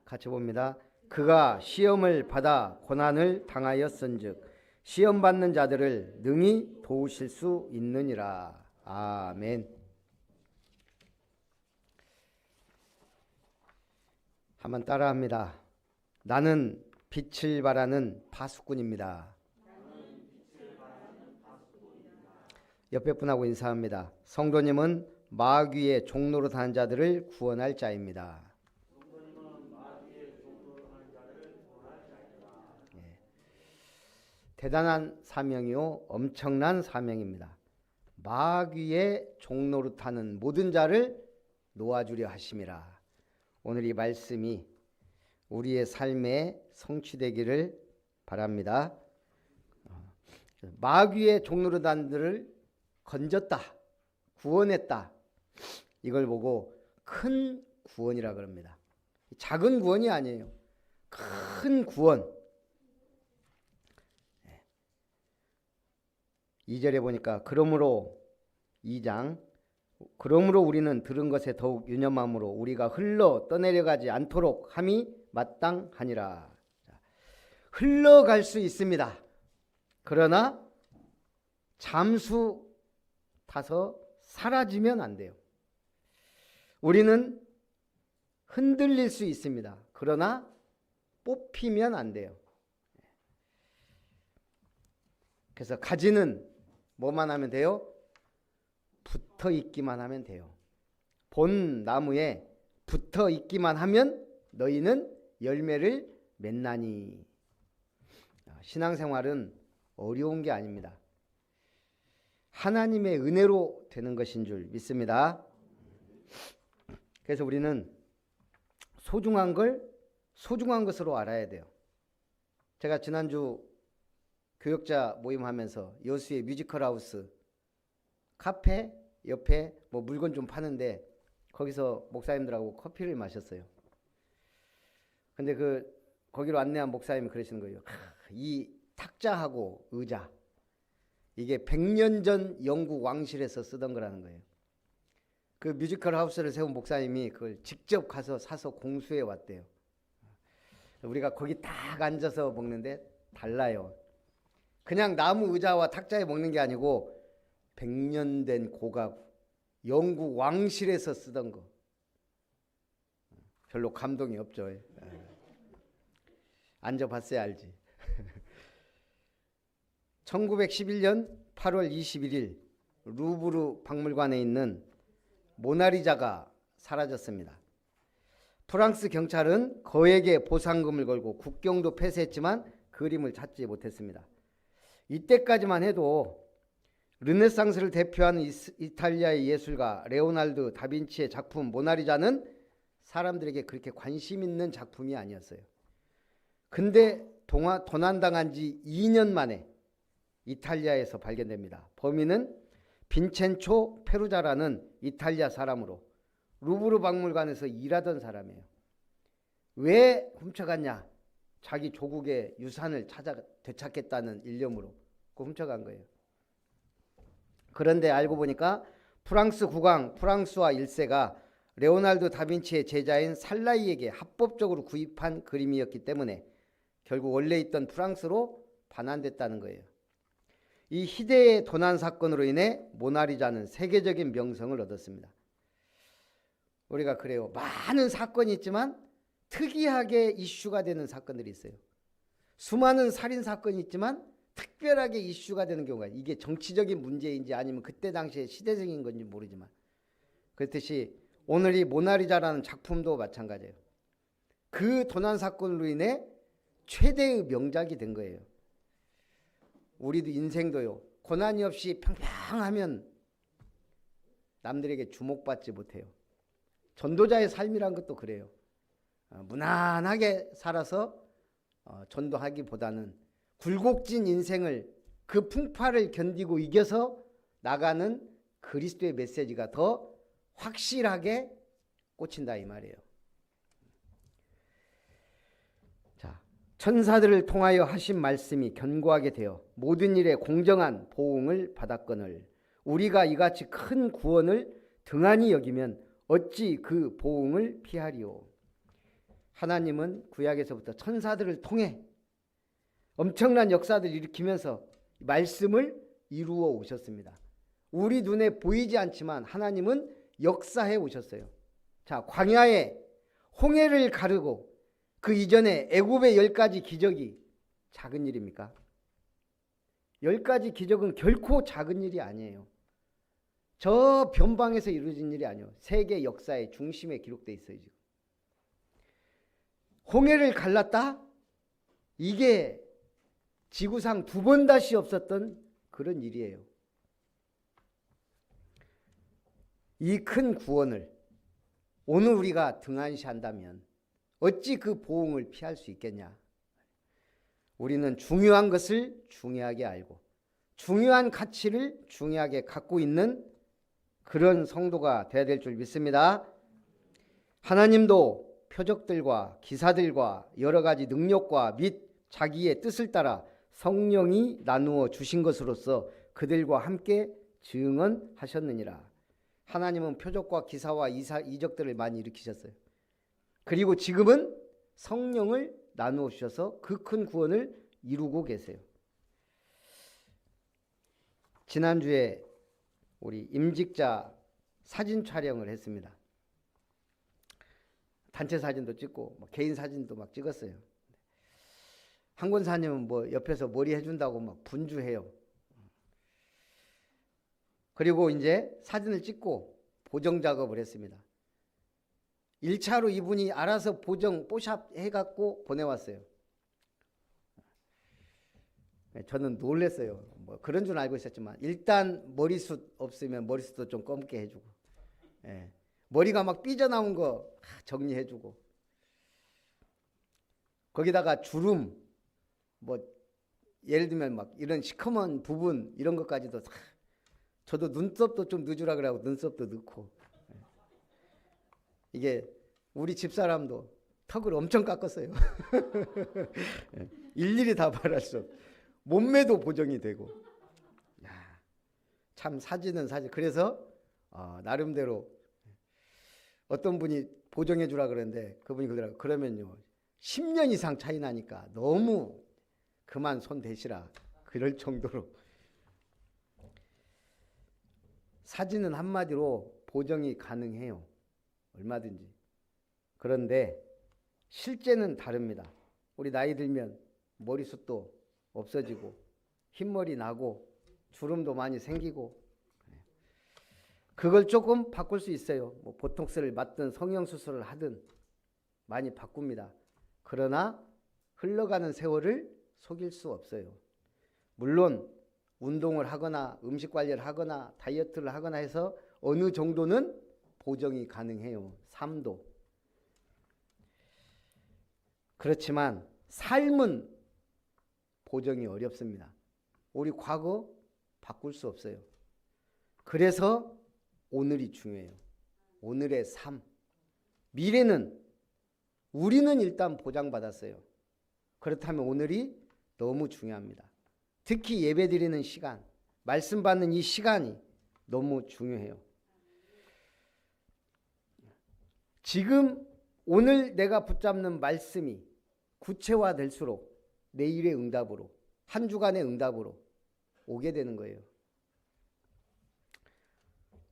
같이 봅니다. 그가 시험을 받아 고난을 당하였은즉 시험 받는 자들을 능히 도우실 수 있느니라. 아멘. 한번 따라합니다. 나는 빛을 발하는 파수꾼입니다. 옆에 분하고 인사합니다. 성도님은 마귀의 종로로 다는 자들을 구원할 자입니다. 대단한 사명이요, 엄청난 사명입니다. 마귀의 종로로 타는 모든 자를 놓아주려 하심이라. 오늘 이 말씀이 우리의 삶에 성취되기를 바랍니다. 마귀의 종로로 단 자들을 건졌다, 구원했다. 이걸 보고 큰 구원이라 그럽니다. 작은 구원이 아니에요. 큰 구원. 2절에 보니까 그러므로 2장 그러므로 우리는 들은 것에 더욱 유념함으로 우리가 흘러 떠내려가지 않도록 함이 마땅하니라. 흘러갈 수 있습니다. 그러나 잠수 타서 사라지면 안 돼요. 우리는 흔들릴 수 있습니다. 그러나 뽑히면 안 돼요. 그래서 가지는 뭐만 하면 돼요? 붙어 있기만 하면 돼요. 본 나무에 붙어 있기만 하면 너희는 열매를 맺나니. 신앙생활은 어려운 게 아닙니다. 하나님의 은혜로 되는 것인 줄 믿습니다. 그래서 우리는 소중한 걸 소중한 것으로 알아야 돼요. 제가 지난주 교역자 모임하면서 여수의 뮤지컬하우스 카페 옆에 뭐 물건 좀 파는데 거기서 목사님들하고 커피를 마셨어요. 근데 거기로 안내한 목사님이 그러시는 거예요. 이 탁자하고 의자 이게 100년 전 영국 왕실에서 쓰던 거라는 거예요. 그 뮤지컬 하우스를 세운 목사님이 그걸 직접 가서 사서 공수해 왔대요. 우리가 거기 딱 앉아서 먹는데 달라요. 그냥 나무 의자와 탁자에 먹는 게 아니고 100년 된 고가구 영국 왕실에서 쓰던 거. 별로 감동이 없죠. 앉아봤어야 알지. 1911년 8월 21일 루브르 박물관에 있는 모나리자가 사라졌습니다. 프랑스 경찰은 거액의 보상금을 걸고 국경도 폐쇄했지만 그림을 찾지 못했습니다. 이때까지만 해도 르네상스를 대표하는 이탈리아의 예술가 레오날드 다빈치의 작품 모나리자는 사람들에게 그렇게 관심 있는 작품이 아니었어요. 근데 도난당한 지 2년 만에 이탈리아에서 발견됩니다. 범인은 빈첸초 페루자라는 이탈리아 사람으로 루브르 박물관에서 일하던 사람이에요. 왜 훔쳐갔냐? 자기 조국의 유산을 되찾겠다는 일념으로 훔쳐간 거예요. 그런데 알고 보니까 프랑스 국왕 프랑스와 1세가 레오날드 다빈치의 제자인 살라이에게 합법적으로 구입한 그림이었기 때문에 결국 원래 있던 프랑스로 반환됐다는 거예요. 이 희대의 도난 사건으로 인해 모나리자는 세계적인 명성을 얻었습니다. 우리가 그래요. 많은 사건이 있지만 특이하게 이슈가 되는 사건들이 있어요. 수많은 살인 사건이 있지만 특별하게 이슈가 되는 경우가 이게 정치적인 문제인지 아니면 그때 당시에 시대적인 건지 모르지만 그렇듯이 오늘 이 모나리자라는 작품도 마찬가지예요. 그 도난 사건으로 인해 최대의 명작이 된 거예요. 우리도 인생도요. 고난이 없이 평평하면 남들에게 주목받지 못해요. 전도자의 삶이란 것도 그래요. 무난하게 살아서 전도하기보다는 굴곡진 인생을 그 풍파를 견디고 이겨서 나가는 그리스도의 메시지가 더 확실하게 꽂힌다 이 말이에요. 자, 천사들을 통하여 하신 말씀이 견고하게 되어 모든 일에 공정한 보응을 받았거늘 우리가 이같이 큰 구원을 등한히 여기면 어찌 그 보응을 피하리오. 하나님은 구약에서부터 천사들을 통해 엄청난 역사들을 일으키면서 말씀을 이루어 오셨습니다. 우리 눈에 보이지 않지만 하나님은 역사해 오셨어요. 자, 광야에 홍해를 가르고 그 이전에 애굽의 10가지 기적이 작은 일입니까? 10가지 기적은 결코 작은 일이 아니에요. 저 변방에서 이루어진 일이 아니에요. 세계 역사의 중심에 기록되어 있어요. 지금 홍해를 갈랐다? 이게 지구상 2번 다시 없었던 그런 일이에요. 이 큰 구원을 오늘 우리가 등한시한다면 어찌 그 보응을 피할 수 있겠냐? 우리는 중요한 것을 중요하게 알고 중요한 가치를 중요하게 갖고 있는 그런 성도가 되어야 될 줄 믿습니다. 하나님도 표적들과 기사들과 여러 가지 능력과 및 자기의 뜻을 따라 성령이 나누어 주신 것으로서 그들과 함께 증언하셨느니라. 하나님은 표적과 기사와 이적들을 많이 일으키셨어요. 그리고 지금은 성령을 나누어 주셔서 그 큰 구원을 이루고 계세요. 지난주에 우리 임직자 사진 촬영을 했습니다. 단체 사진도 찍고 개인 사진도 막 찍었어요. 한 권사님은 뭐 옆에서 머리 해준다고 막 분주해요. 그리고 이제 사진을 찍고 보정 작업을 했습니다. 1차로 이분이 알아서 뽀샵 해갖고 보내왔어요. 저는 놀랐어요. 뭐 그런 줄 알고 있었지만 일단 머리숱 없으면 머리숱도 좀 검게 해주고, 머리가 막 삐져나온 거 정리해주고, 거기다가 주름, 뭐 예를 들면 막 이런 시커먼 부분 이런 것까지도 저도 눈썹도 좀 넣어주라 그러고 눈썹도 넣고, 이게 우리 집사람도 턱을 엄청 깎았어요. 일일이 다 말할 수 없어. 몸매도 보정이 되고. 야, 참 사진은 사진. 그래서 나름대로 어떤 분이 보정해 주라 그러는데 그분이 그러더라고요. 그러면요 10년 이상 차이 나니까 너무 그만 손 대시라 그럴 정도로. 사진은 한마디로 보정이 가능해요. 얼마든지. 그런데 실제는 다릅니다. 우리 나이 들면 머리숱도 없어지고 흰머리 나고 주름도 많이 생기고, 그걸 조금 바꿀 수 있어요. 뭐 보톡스를 맞든 성형수술을 하든 많이 바꿉니다. 그러나 흘러가는 세월을 속일 수 없어요. 물론 운동을 하거나 음식 관리를 하거나 다이어트를 하거나 해서 어느 정도는 보정이 가능해요. 삶도. 그렇지만 삶은 보정이 어렵습니다. 우리 과거 바꿀 수 없어요. 그래서 오늘이 중요해요. 오늘의 삶. 미래는 우리는 일단 보장받았어요. 그렇다면 오늘이 너무 중요합니다. 특히 예배드리는 시간, 말씀 받는 이 시간이 너무 중요해요. 지금 오늘 내가 붙잡는 말씀이 구체화될수록 내일의 응답으로, 한 주간의 응답으로 오게 되는 거예요.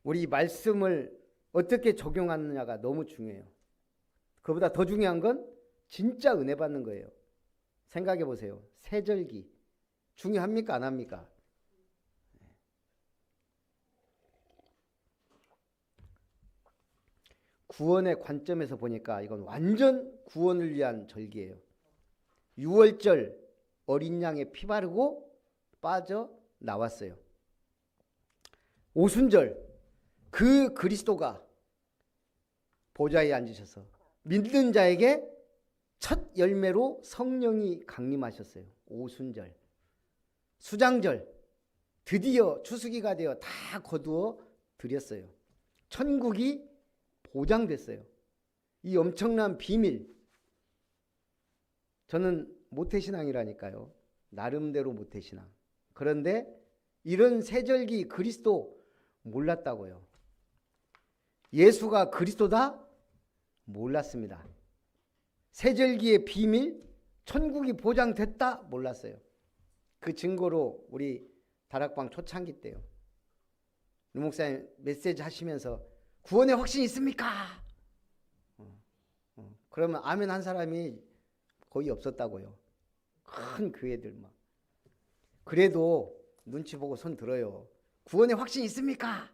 우리 말씀을 어떻게 적용하느냐가 너무 중요해요. 그보다 더 중요한 건 진짜 은혜 받는 거예요. 생각해 보세요. 세절기 중요합니까? 안 합니까? 구원의 관점에서 보니까 이건 완전 구원을 위한 절기예요. 6월절 어린 양의 피 바르고 빠져나왔어요. 오순절 그 그리스도가 보좌에 앉으셔서 믿는 자에게 첫 열매로 성령이 강림하셨어요. 오순절. 수장절 드디어 추수기가 되어 다 거두어 드렸어요. 천국이 보장됐어요. 이 엄청난 비밀. 저는 모태신앙이라니까요. 나름대로 모태신앙. 그런데 이런 세절기 그리스도 몰랐다고요. 예수가 그리스도다? 몰랐습니다. 세절기의 비밀, 천국이 보장됐다? 몰랐어요. 그 증거로 우리 다락방 초창기 때요. 루 목사님 메시지 하시면서 구원의 확신 있습니까? 그러면 아멘 한 사람이 거의 없었다고요. 큰 교회들 막. 그래도 눈치 보고 손 들어요. 구원의 확신 있습니까?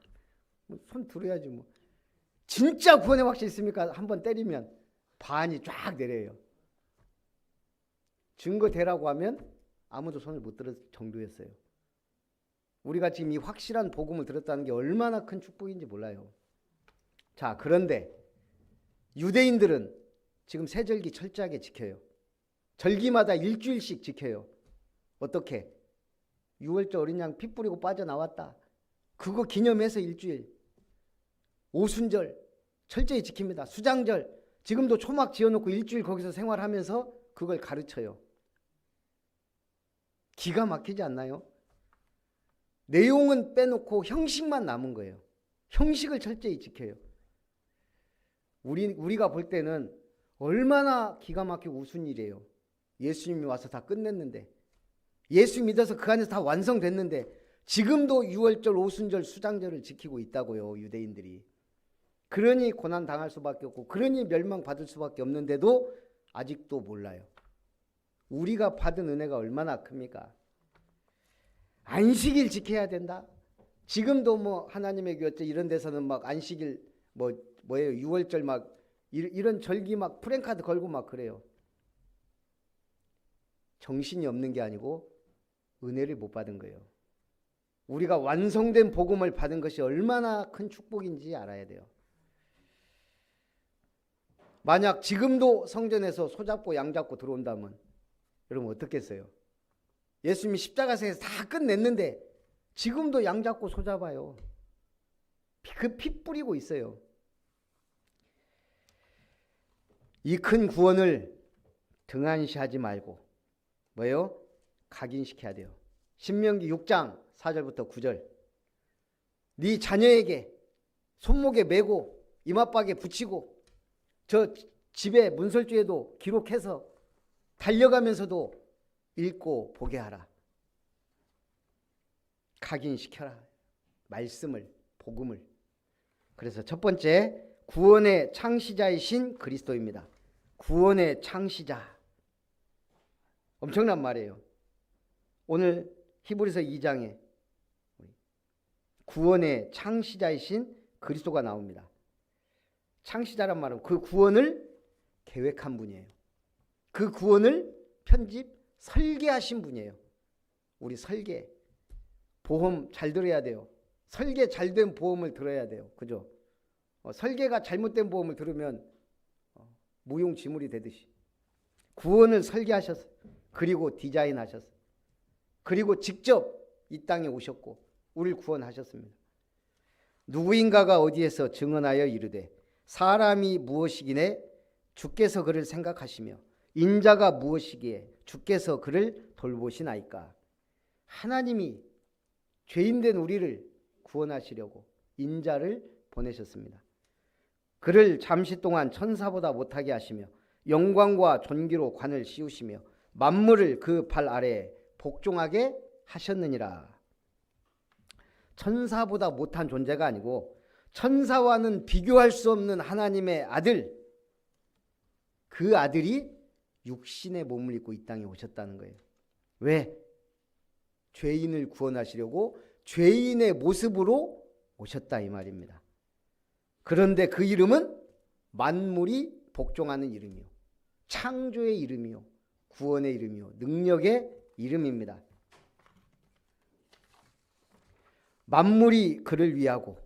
손 들어야지 뭐. 진짜 구원의 확신 있습니까? 한번 때리면 반이 쫙 내려요. 증거 대라고 하면 아무도 손을 못 들을 정도였어요. 우리가 지금 이 확실한 복음을 들었다는 게 얼마나 큰 축복인지 몰라요. 자, 그런데 유대인들은 지금 세절기 철저하게 지켜요. 절기마다 일주일씩 지켜요. 어떻게? 6월절 어린 양 피 뿌리고 빠져나왔다. 그거 기념해서 일주일. 오순절 철저히 지킵니다. 수장절 지금도 초막 지어놓고 일주일 거기서 생활하면서 그걸 가르쳐요. 기가 막히지 않나요? 내용은 빼놓고 형식만 남은 거예요. 형식을 철저히 지켜요. 우리가 볼 때는 얼마나 기가 막히고 우스운 일이에요. 예수님이 와서 다 끝냈는데, 예수 믿어서 그 안에서 다 완성됐는데 지금도 6월절, 오순절, 수장절을 지키고 있다고요. 유대인들이. 그러니 고난 당할 수밖에 없고 그러니 멸망받을 수밖에 없는데도 아직도 몰라요. 우리가 받은 은혜가 얼마나 큽니까? 안식일 지켜야 된다. 지금도 뭐 하나님의 교회 이런 데서는 막 안식일 뭐예요? 6월절 막 이런 절기 막 프랭카드 걸고 막 그래요. 정신이 없는 게 아니고 은혜를 못 받은 거예요. 우리가 완성된 복음을 받은 것이 얼마나 큰 축복인지 알아야 돼요. 만약 지금도 성전에서 소잡고 양잡고 들어온다면 여러분 어떻겠어요? 예수님이 십자가에서 다 끝냈는데 지금도 양잡고 소잡아요. 그 피 뿌리고 있어요. 이 큰 구원을 등한시하지 말고 뭐예요? 각인시켜야 돼요. 신명기 6장 4절부터 9절. 네 자녀에게 손목에 메고 이마박에 붙이고 저 집에 문설주에도 기록해서 달려가면서도 읽고 보게 하라. 각인시켜라. 말씀을, 복음을. 그래서 첫 번째, 구원의 창시자이신 그리스도입니다. 구원의 창시자. 엄청난 말이에요. 오늘 히브리서 2장에 구원의 창시자이신 그리스도가 나옵니다. 창시자란 말은 그 구원을 계획한 분이에요. 그 구원을 편집, 설계하신 분이에요. 우리 설계, 보험 잘 들어야 돼요. 설계 잘된 보험을 들어야 돼요. 그죠? 설계가 잘못된 보험을 들으면 무용지물이 되듯이 구원을 설계하셨어요. 그리고 디자인하셨어요. 그리고 직접 이 땅에 오셨고 우리를 구원하셨습니다. 누구인가가 어디에서 증언하여 이르되 사람이 무엇이기에 주께서 그를 생각하시며 인자가 무엇이기에 주께서 그를 돌보시나이까. 하나님이 죄인된 우리를 구원하시려고 인자를 보내셨습니다. 그를 잠시 동안 천사보다 못하게 하시며 영광과 존귀로 관을 씌우시며 만물을 그 발 아래에 복종하게 하셨느니라. 천사보다 못한 존재가 아니고 천사와는 비교할 수 없는 하나님의 아들, 그 아들이 육신의 몸을 입고 이 땅에 오셨다는 거예요. 왜? 죄인을 구원하시려고 죄인의 모습으로 오셨다 이 말입니다. 그런데 그 이름은 만물이 복종하는 이름이요, 창조의 이름이요, 구원의 이름이요, 능력의 이름입니다. 만물이 그를 위하고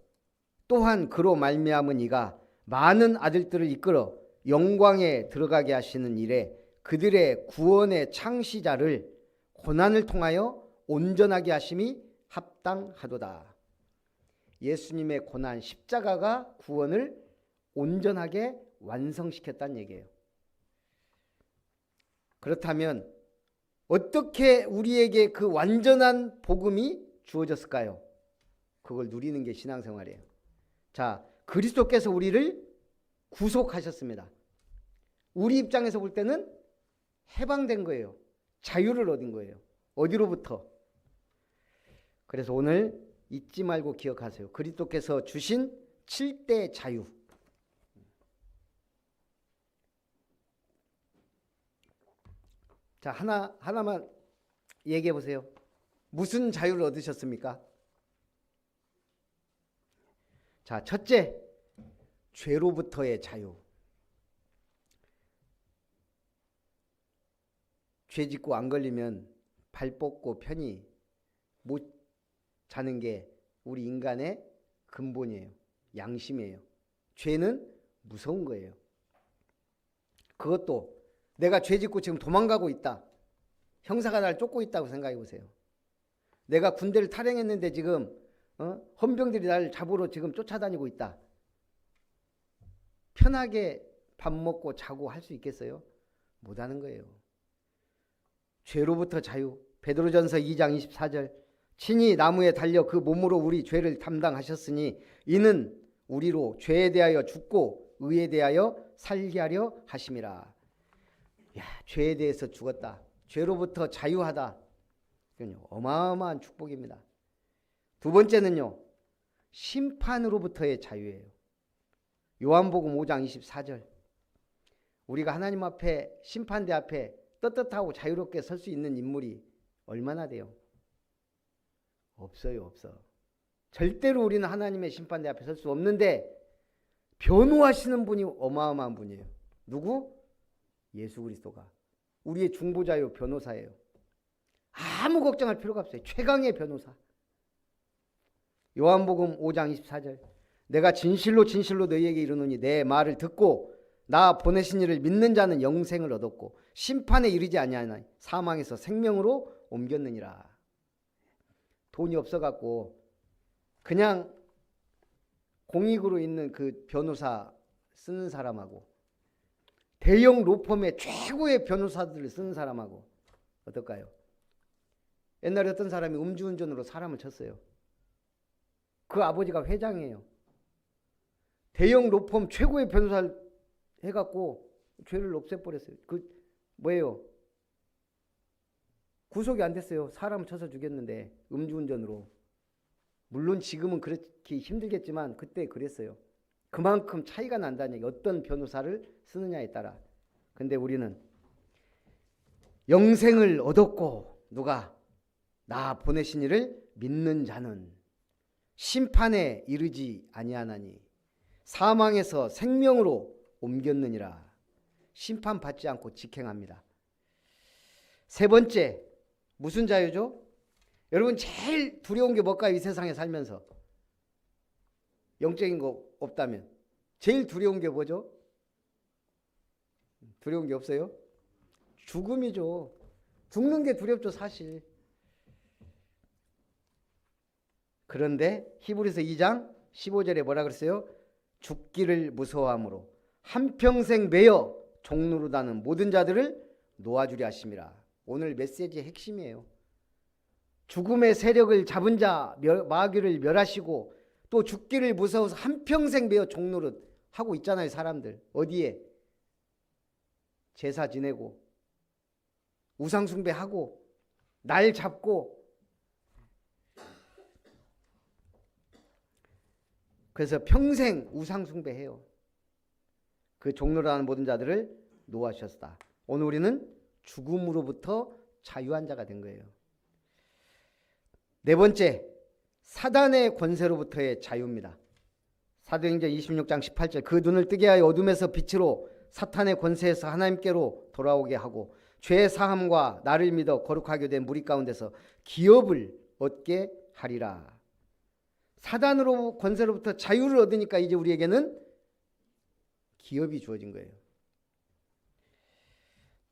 또한 그로 말미암은 이가 많은 아들들을 이끌어 영광에 들어가게 하시는 일에 그들의 구원의 창시자를 고난을 통하여 온전하게 하심이 합당하도다. 예수님의 고난, 십자가가 구원을 온전하게 완성시켰다는 얘기예요. 그렇다면 어떻게 우리에게 그 완전한 복음이 주어졌을까요? 그걸 누리는 게 신앙생활이에요. 자, 그리스도께서 우리를 구속하셨습니다. 우리 입장에서 볼 때는 해방된 거예요. 자유를 얻은 거예요. 어디로부터? 그래서 오늘 잊지 말고 기억하세요. 그리스도께서 주신 7대 자유. 자, 하나만 얘기해 보세요. 무슨 자유를 얻으셨습니까? 자, 첫째, 죄로부터의 자유. 죄 짓고 안 걸리면 발 뻗고 편히 못 자는 게 우리 인간의 근본이에요. 양심이에요. 죄는 무서운 거예요. 그것도 내가 죄 짓고 지금 도망가고 있다. 형사가 날 쫓고 있다고 생각해 보세요. 내가 군대를 탈영했는데 지금 헌병들이 날 잡으러 지금 쫓아다니고 있다. 편하게 밥 먹고 자고 할 수 있겠어요? 못하는 거예요. 죄로부터 자유. 베드로전서 2장 24절. 친히 나무에 달려 그 몸으로 우리 죄를 담당하셨으니 이는 우리로 죄에 대하여 죽고 의에 대하여 살게 하려 하심이라. 야, 죄에 대해서 죽었다. 죄로부터 자유하다. 이건 어마어마한 축복입니다. 두 번째는요, 심판으로부터의 자유예요. 요한복음 5장 24절. 우리가 하나님 앞에, 심판대 앞에 떳떳하고 자유롭게 설 수 있는 인물이 얼마나 돼요? 없어요, 없어. 절대로 우리는 하나님의 심판대 앞에 설 수 없는데 변호하시는 분이 어마어마한 분이에요. 누구? 예수 그리스도가 우리의 중보자요, 변호사예요. 아무 걱정할 필요가 없어요. 최강의 변호사. 요한복음 5장 24절. 내가 진실로 진실로 너희에게 이르노니 내 말을 듣고 나 보내신 이를 믿는 자는 영생을 얻었고 심판에 이르지 아니하나니 사망에서 생명으로 옮겼느니라. 돈이 없어갖고 그냥 공익으로 있는 그 변호사 쓰는 사람하고 대형 로펌의 최고의 변호사들을 쓰는 사람하고 어떨까요? 옛날에 어떤 사람이 음주운전으로 사람을 쳤어요. 그 아버지가 회장이에요. 대형 로펌 최고의 변호사를 해갖고 죄를 없애버렸어요. 그 뭐예요? 구속이 안 됐어요. 사람을 쳐서 죽였는데 음주운전으로. 물론 지금은 그렇게 힘들겠지만 그때 그랬어요. 그만큼 차이가 난다는 얘기. 어떤 변호사를 쓰느냐에 따라. 근데 우리는 영생을 얻었고 누가? 나 보내신 이를 믿는 자는 심판에 이르지 아니하나니 사망에서 생명으로 옮겼느니라. 심판받지 않고 직행합니다. 세 번째, 무슨 자유죠? 여러분 제일 두려운 게 뭘까요? 이 세상에 살면서 영적인 거 없다면 제일 두려운 게 뭐죠? 두려운 게 없어요? 죽음이죠. 죽는 게 두렵죠, 사실. 그런데 히브리서 2장 15절에 뭐라 그랬어요? 죽기를 무서워함으로 한평생 매여 종로로 다는 모든 자들을 놓아주려 하심이라. 오늘 메시지의 핵심이에요. 죽음의 세력을 잡은 자 마귀를 멸하시고 또 죽기를 무서워서 한평생 매여 종로로 하고 있잖아요. 사람들 어디에? 제사 지내고 우상 숭배하고 날 잡고. 그래서 평생 우상 숭배해요. 그 종로라는 모든 자들을 놓아주셨다. 오늘 우리는 죽음으로부터 자유한 자가 된 거예요. 네 번째, 사단의 권세로부터의 자유입니다. 사도행전 26장 18절. 그 눈을 뜨게 하여 어둠에서 빛으로 사탄의 권세에서 하나님께로 돌아오게 하고 죄 사함과 나를 믿어 거룩하게 된 무리 가운데서 기업을 얻게 하리라. 사단으로 권세로부터 자유를 얻으니까 이제 우리에게는 기업이 주어진 거예요.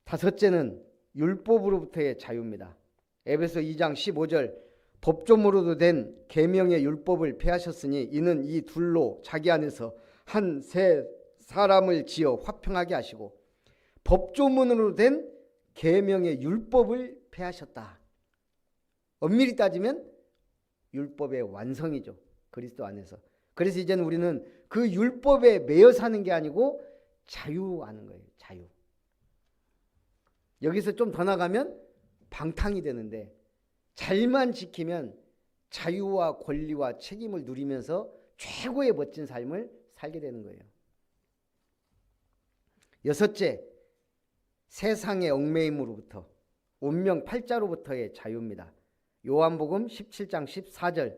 다섯째는 율법으로부터의 자유입니다. 에베소 2장 15절. 법조문으로 된 계명의 율법을 폐하셨으니 이는 이 둘로 자기 안에서 한 새 사람을 지어 화평하게 하시고 법조문으로 된 계명의 율법을 폐하셨다. 엄밀히 따지면 율법의 완성이죠. 그리스도 안에서. 그래서 이제는 우리는 그 율법에 매여 사는 게 아니고 자유하는 거예요. 자유. 여기서 좀 더 나가면 방탕이 되는데 잘만 지키면 자유와 권리와 책임을 누리면서 최고의 멋진 삶을 살게 되는 거예요. 여섯째, 세상의 얽매임으로부터, 운명 팔자로부터의 자유입니다. 요한복음 17장 14절,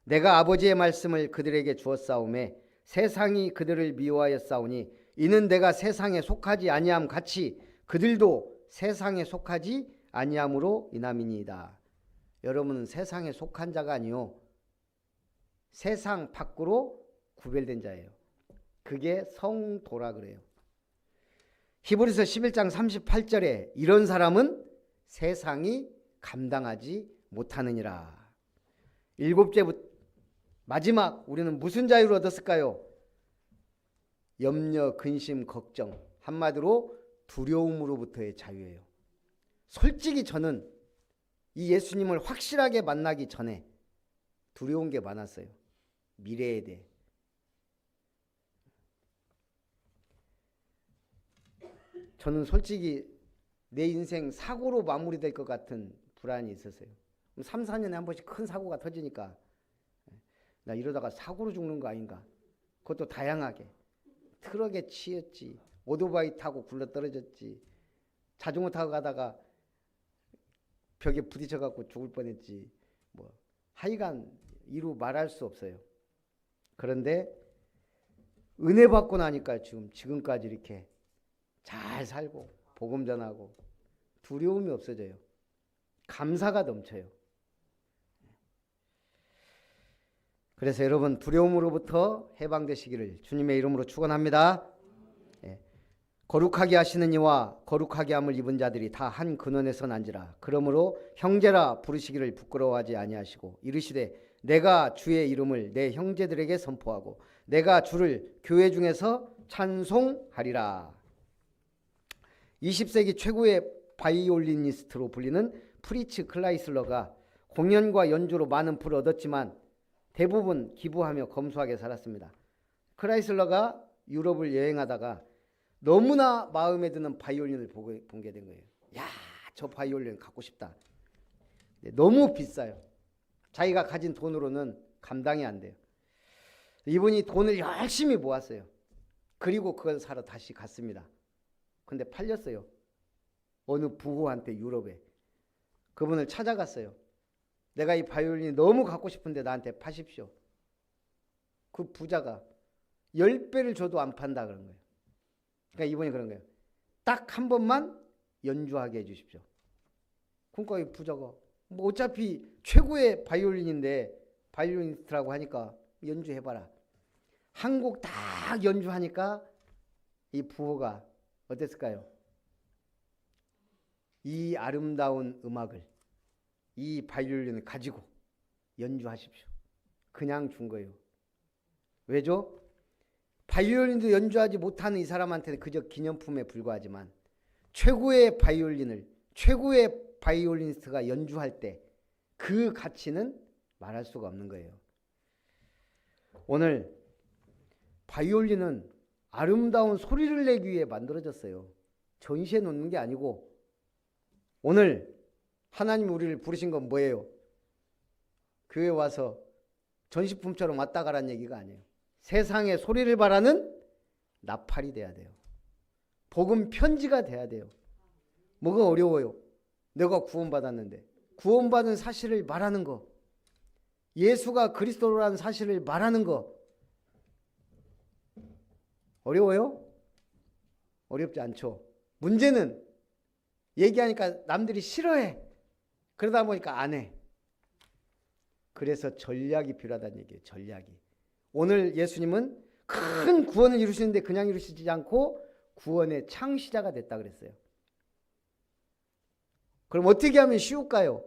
내가 아버지의 말씀을 그들에게 주었사오매 세상이 그들을 미워하였사오니 이는 내가 세상에 속하지 아니함 같이 그들도 세상에 속하지 아니함으로 인함이니이다. 여러분은 세상에 속한 자가 아니요 세상 밖으로 구별된 자예요. 그게 성도라 그래요. 히브리서 11장 38절에 이런 사람은 세상이 감당하지 못하느니라. 일곱째 마지막 우리는 무슨 자유를 얻었을까요? 염려, 근심, 걱정, 한마디로 두려움으로부터의 자유예요. 솔직히 저는 이 예수님을 확실하게 만나기 전에 두려운 게 많았어요. 미래에 대해. 저는 솔직히 내 인생 사고로 마무리될 것 같은 불안이 있었어요. 3, 4년에 한 번씩 큰 사고가 터지니까 나 이러다가 사고로 죽는 거 아닌가. 그것도 다양하게. 트럭에 치였지. 오토바이 타고 굴러떨어졌지. 자전거 타고 가다가 벽에 부딪혀갖고 죽을 뻔했지. 뭐 하여간 이루 말할 수 없어요. 그런데 은혜 받고 나니까 지금까지 이렇게 잘 살고 복음 전하고 두려움이 없어져요. 감사가 넘쳐요. 그래서 여러분 두려움으로부터 해방되시기를 주님의 이름으로 축원합니다. 거룩하게 하시는 이와 거룩하게 함을 입은 자들이 다 한 근원에서 난지라. 그러므로 형제라 부르시기를 부끄러워하지 아니하시고 이르시되 내가 주의 이름을 내 형제들에게 선포하고 내가 주를 교회 중에서 찬송하리라. 20세기 최고의 바이올리니스트로 불리는 프리츠 클라이슬러가 공연과 연주로 많은 부를 얻었지만 대부분 기부하며 검소하게 살았습니다. 클라이슬러가 유럽을 여행하다가 너무나 마음에 드는 바이올린을 보게 된 거예요. 야, 저 바이올린 갖고 싶다. 너무 비싸요. 자기가 가진 돈으로는 감당이 안 돼요. 이분이 돈을 열심히 모았어요. 그리고 그걸 사러 다시 갔습니다. 근데 팔렸어요. 어느 부호한테 유럽에. 그분을 찾아갔어요. 내가 이 바이올린이 너무 갖고 싶은데 나한테 파십시오. 그 부자가 10배를 줘도 안 판다 그런 거예요. 그러니까 이분이 그런 거예요. 딱 한 번만 연주하게 해주십시오. 그러니까 이 부자가 뭐 어차피 최고의 바이올린인데 바이올리니스트라고 하니까 연주해봐라. 한 곡 딱 연주하니까 이 부호가 어땠을까요? 이 아름다운 음악을 이 바이올린을 가지고 연주하십시오. 그냥 준 거예요. 왜죠? 바이올린도 연주하지 못하는 이 사람한테는 그저 기념품에 불과하지만 최고의 바이올린을 최고의 바이올리니스트가 연주할 때 그 가치는 말할 수가 없는 거예요. 오늘 바이올린은 아름다운 소리를 내기 위해 만들어졌어요. 전시해 놓는 게 아니고 오늘 하나님 우리를 부르신 건 뭐예요? 교회 와서 전시품처럼 왔다 가라는 얘기가 아니에요. 세상에 소리를 바라는 나팔이 돼야 돼요. 복음 편지가 돼야 돼요. 뭐가 어려워요? 내가 구원받았는데 구원받은 사실을 말하는 거, 예수가 그리스도라는 사실을 말하는 거 어려워요? 어렵지 않죠. 문제는 얘기하니까 남들이 싫어해. 그러다 보니까 안 해. 그래서 전략이 필요하다는 얘기예요. 전략이. 오늘 예수님은 큰 구원을 이루시는데 그냥 이루시지 않고 구원의 창시자가 됐다 그랬어요. 그럼 어떻게 하면 쉬울까요?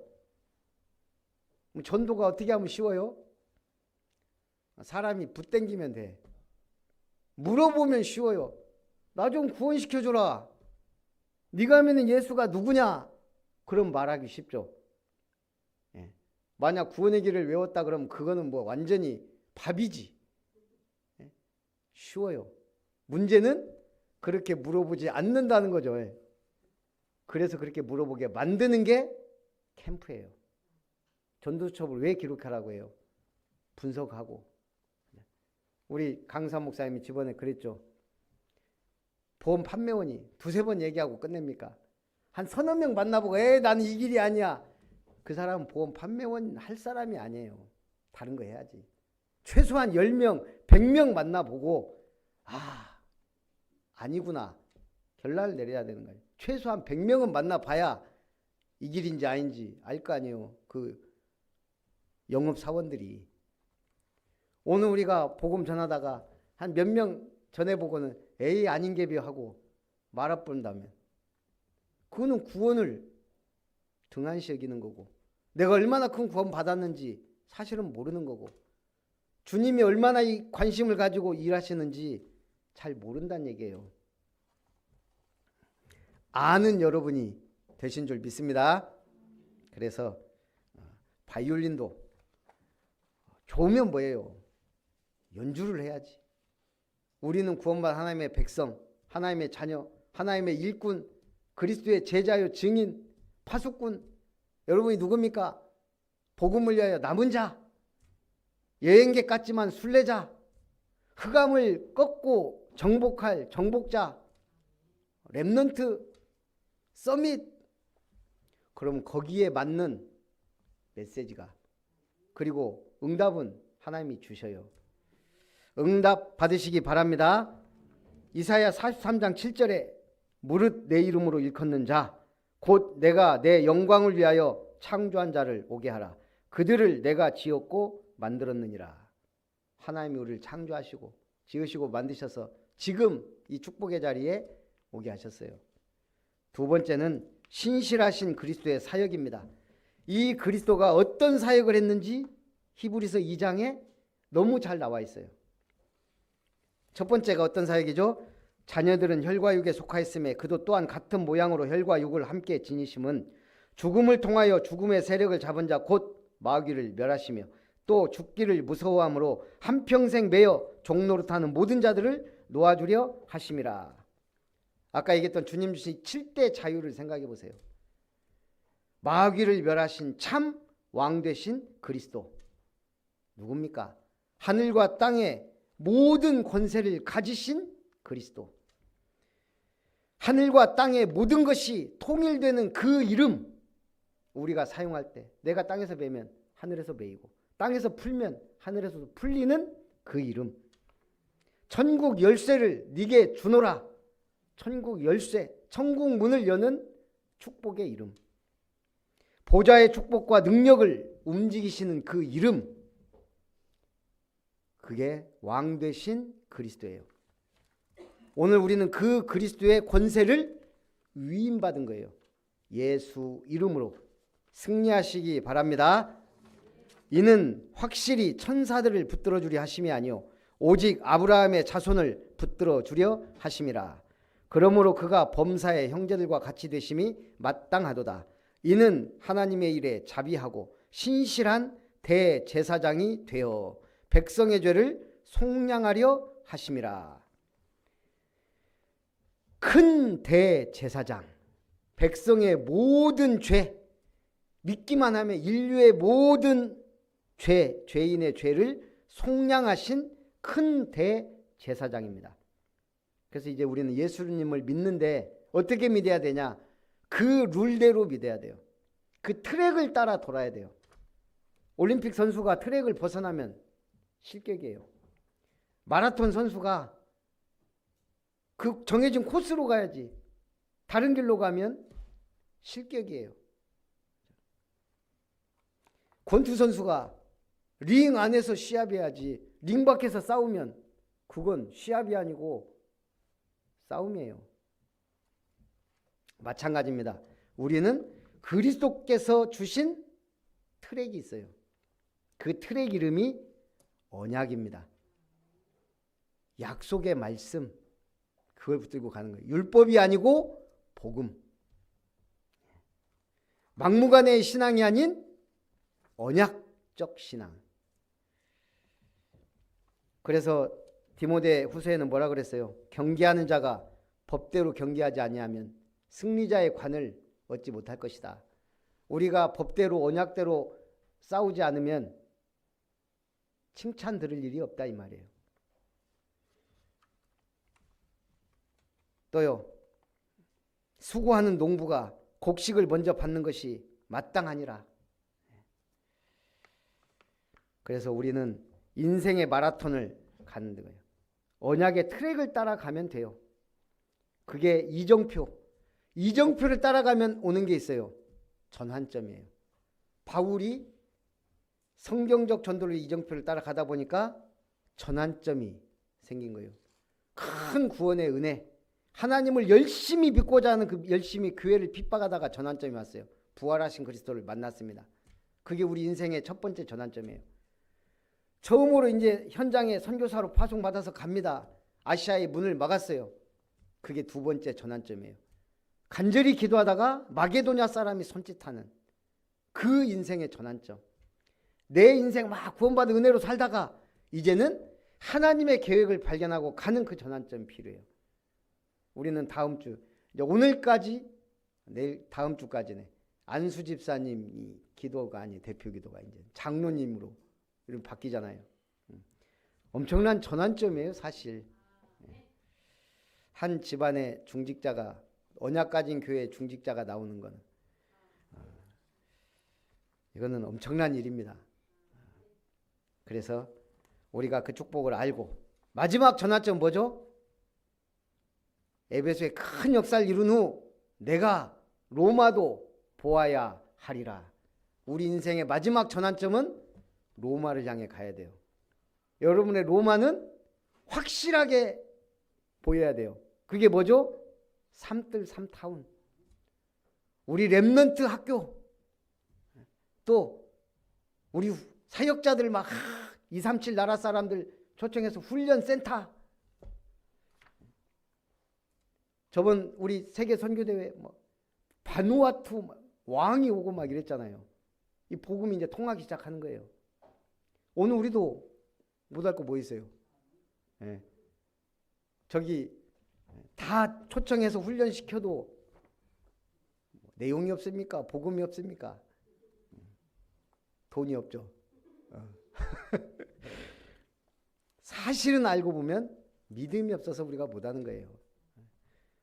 전도가 어떻게 하면 쉬워요? 사람이 붙땡기면 돼. 물어보면 쉬워요. 나 좀 구원시켜줘라. 네가 믿는 예수가 누구냐? 그럼 말하기 쉽죠. 예. 만약 구원의 길을 외웠다 그러면 그거는 뭐 완전히 밥이지. 예. 쉬워요. 문제는 그렇게 물어보지 않는다는 거죠. 그래서 그렇게 물어보게 만드는 게 캠프예요. 전도수첩을 왜 기록하라고 해요? 분석하고. 우리 강사 목사님이 저번에 그랬죠. 보험 판매원이 두세 번 얘기하고 끝냅니까? 한 서너 명 만나보고 나는 이 길이 아니야. 그 사람은 보험 판매원 할 사람이 아니에요. 다른 거 해야지. 최소한 10명, 100명 만나보고 아니구나. 결론을 내려야 되는 거예요. 최소한 100명은 만나봐야 이 길인지 아닌지 알 거 아니에요. 그 영업사원들이. 오늘 우리가 복음 전하다가 한 몇 명 전해보고는 아닌 게비 하고 말아본다면 그거는 구원을 등한시 여기는 거고, 내가 얼마나 큰 구원 받았는지 사실은 모르는 거고, 주님이 얼마나 이 관심을 가지고 일하시는지 잘 모른다는 얘기예요. 아는 여러분이 되신 줄 믿습니다. 그래서 바이올린도 좋으면 뭐예요? 연주를 해야지. 우리는 구원받은 하나님의 백성, 하나님의 자녀, 하나님의 일꾼, 그리스도의 제자요 증인, 파수꾼. 여러분이 누굽니까? 복음을 위하여 남은 자, 여행객 같지만 순례자, 흑암을 꺾고 정복할 정복자, 렘넌트, 서밋. 그럼 거기에 맞는 메시지가, 그리고 응답은 하나님이 주셔요. 응답 받으시기 바랍니다. 이사야 43장 7절에 무릇 내 이름으로 일컫는 자 곧 내가 내 영광을 위하여 창조한 자를 오게 하라. 그들을 내가 지었고 만들었느니라. 하나님이 우리를 창조하시고 지으시고 만드셔서 지금 이 축복의 자리에 오게 하셨어요. 두 번째는 신실하신 그리스도의 사역입니다. 이 그리스도가 어떤 사역을 했는지 히브리서 2장에 너무 잘 나와 있어요. 첫 번째가 어떤 사역이죠? 자녀들은 혈과 육에 속하였음에 그도 또한 같은 모양으로 혈과 육을 함께 지니심은 죽음을 통하여 죽음의 세력을 잡은 자 곧 마귀를 멸하시며 또 죽기를 무서워함으로 한평생 매여 종노릇하는 모든 자들을 놓아주려 하심이라. 아까 얘기했던 주님 주신 7대 자유를 생각해 보세요. 마귀를 멸하신 참 왕 되신 그리스도 누굽니까? 하늘과 땅의 모든 권세를 가지신 그리스도. 하늘과 땅의 모든 것이 통일되는 그 이름, 우리가 사용할 때 내가 땅에서 매면 하늘에서 매이고 땅에서 풀면 하늘에서도 풀리는 그 이름. 천국 열쇠를 네게 주노라. 천국 열쇠, 천국 문을 여는 축복의 이름. 보좌의 축복과 능력을 움직이시는 그 이름. 그게 왕 되신 그리스도예요. 오늘 우리는 그 그리스도의 권세를 위임받은 거예요. 예수 이름으로 승리하시기 바랍니다. 이는 확실히 천사들을 붙들어 주려 하심이 아니요 오직 아브라함의 자손을 붙들어 주려 하심이라. 그러므로 그가 범사의 형제들과 같이 되심이 마땅하도다. 이는 하나님의 일에 자비하고 신실한 대제사장이 되어 백성의 죄를 속량하려 하심이라. 큰 대제사장, 백성의 모든 죄, 믿기만 하면 인류의 모든 죄인의 죄를 속량하신 큰 대제사장입니다. 그래서 이제 우리는 예수님을 믿는데 어떻게 믿어야 되냐? 그 룰대로 믿어야 돼요. 그 트랙을 따라 돌아야 돼요. 올림픽 선수가 트랙을 벗어나면 실격이에요. 마라톤 선수가 그 정해진 코스로 가야지 다른 길로 가면 실격이에요. 권투 선수가 링 안에서 시합해야지 링 밖에서 싸우면 그건 시합이 아니고 싸움이에요. 마찬가지입니다. 우리는 그리스도께서 주신 트랙이 있어요. 그 트랙 이름이 언약입니다. 약속의 말씀, 그걸 붙들고 가는 거예요. 율법이 아니고 복음. 막무가내의 신앙이 아닌 언약적 신앙. 그래서 디모데 후서에는 뭐라 그랬어요? 경계하는 자가 법대로 경계하지 아니하면 승리자의 관을 얻지 못할 것이다. 우리가 법대로 언약대로 싸우지 않으면 칭찬 들을 일이 없다 이 말이에요. 또요, 수고하는 농부가 곡식을 먼저 받는 것이 마땅하니라. 그래서 우리는 인생의 마라톤을 가는 거예요. 언약의 트랙을 따라가면 돼요. 그게 이정표를 따라가면 오는 게 있어요. 전환점이에요. 바울이 성경적 전도를 이정표를 따라가다 보니까 전환점이 생긴 거예요. 큰 구원의 은혜, 하나님을 열심히 믿고자 하는 그 열심히 교회를 핍박하다가 전환점이 왔어요. 부활하신 그리스도를 만났습니다. 그게 우리 인생의 첫 번째 전환점이에요. 처음으로 이제 현장에 선교사로 파송받아서 갑니다. 아시아의 문을 막았어요. 그게 두 번째 전환점이에요. 간절히 기도하다가 마게도냐 사람이 손짓하는 그 인생의 전환점. 내 인생 막 구원받은 은혜로 살다가 이제는 하나님의 계획을 발견하고 가는 그 전환점이 필요해요. 우리는 다음 주, 이제 오늘까지, 내일 다음 주까지네. 안수 집사님이 기도가 아니 대표 기도가 이제 장로님으로 이름 바뀌잖아요. 엄청난 전환점이에요, 사실. 한 집안의 중직자가 언약 가진 교회 중직자가 나오는 거는 이거는 엄청난 일입니다. 그래서 우리가 그 축복을 알고 마지막 전환점 뭐죠? 에베소의 큰 역사를 이룬 후 내가 로마도 보아야 하리라. 우리 인생의 마지막 전환점은 로마를 향해 가야 돼요. 여러분의 로마는 확실하게 보여야 돼요. 그게 뭐죠? 삼뜰 삼타운. 우리 렘넌트 학교, 또 우리 사역자들 막 237 나라 사람들 초청해서 훈련 센터. 저번 우리 세계 선교대회 바누아투 왕이 오고 막 이랬잖아요. 이 복음이 이제 통하기 시작하는 거예요. 오늘 우리도 못할 거 뭐 있어요? 예. 저기 다 초청해서 훈련시켜도 내용이 없습니까? 복음이 없습니까? 돈이 없죠. 사실은 알고 보면 믿음이 없어서 우리가 못하는 거예요.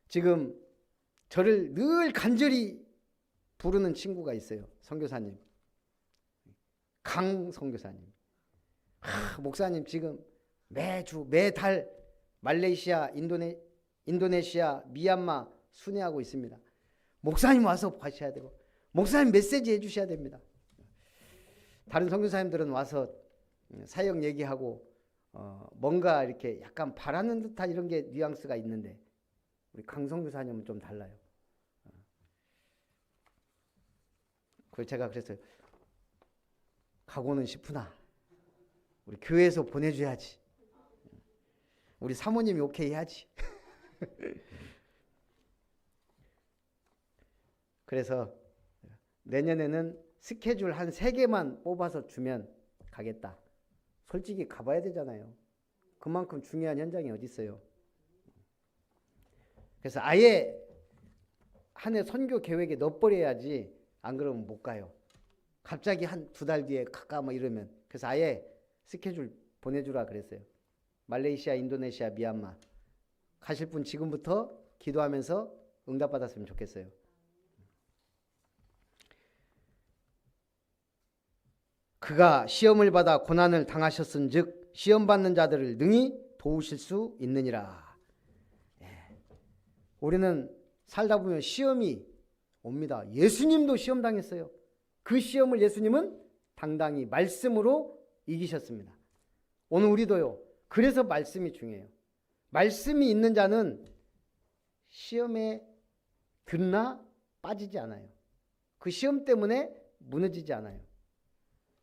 지금 저를 늘 간절히 부르는 친구가 있어요. 선교사님, 강 선교사님. 목사님 지금 매달 말레이시아, 인도네시아, 미얀마 순회하고 있습니다. 목사님 와서 가셔야 되고 목사님 메시지 해주셔야 됩니다. 다른 선교사님들은 와서 사역 얘기하고 뭔가 이렇게 약간 바라는 듯한 이런 게 뉘앙스가 있는데 우리 강 선교사님은 좀 달라요. 그래서 제가 그랬어요. 가고는 싶으나 우리 교회에서 보내줘야지. 우리 사모님이 오케이 해야지. 그래서 내년에는 스케줄 한 3개만 뽑아서 주면 가겠다. 솔직히 가봐야 되잖아요. 그만큼 중요한 현장이 어디 있어요. 그래서 아예 한 해 선교 계획에 넣어버려야지. 안 그러면 못 가요. 갑자기 한 2달 뒤에 갈까 뭐 이러면. 그래서 아예 스케줄 보내주라 그랬어요. 말레이시아, 인도네시아, 미얀마 가실 분 지금부터 기도하면서 응답받았으면 좋겠어요. 그가 시험을 받아 고난을 당하셨은즉 시험 받는 자들을 능히 도우실 수 있느니라. 우리는 살다 보면 시험이 옵니다. 예수님도 시험 당했어요. 그 시험을 예수님은 당당히 말씀으로 이기셨습니다. 오늘 우리도요. 그래서 말씀이 중요해요. 말씀이 있는 자는 시험에 듣나 빠지지 않아요. 그 시험 때문에 무너지지 않아요.